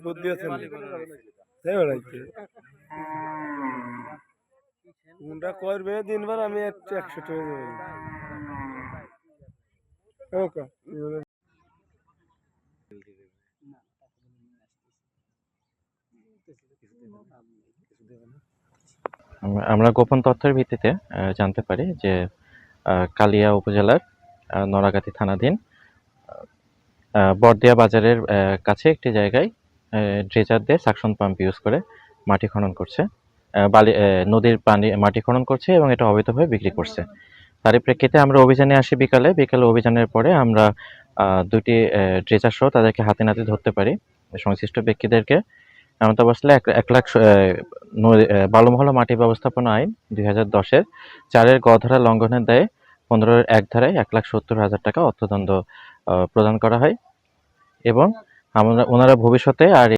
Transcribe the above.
বুদ্ধি আছে তাই বেড়াইতে কোনটা করবে দিনবার আমি 100 টাকা দেবো ওকে আমরা গোপন তথ্যের ভিত্তিতে জানতে পারি যে কালিয়া উপজেলার নড়াগাতি থানাধীন বরদিয়া বাজারের কাছে একটি জায়গায় ড্রেজার দিয়ে সাকশন পাম্প ইউজ করে মাটি খনন করছে, নদীর পানি মাটি খনন করছে এবং এটা অবৈধভাবে বিক্রি করছে। তারই প্রেক্ষিতে আমরা অভিযানে আসি বিকালে অভিযানের পরে আমরা দুটি ড্রেজার সহ তাদেরকে হাতে নাতে ধরতে পারি। সংশ্লিষ্ট ব্যক্তিদেরকে এমত অবস্থায় 1 লাখ বালুমহলা মাটি ব্যবস্থাপনা আইন 2010-এর 4-এর গ ধারা লঙ্ঘনের দায়ে 15-এর 1 ধারায় 1,70,000 টাকা অর্থদণ্ড প্রদান করা হয় এবং ওনারা ভবিষ্যতে আর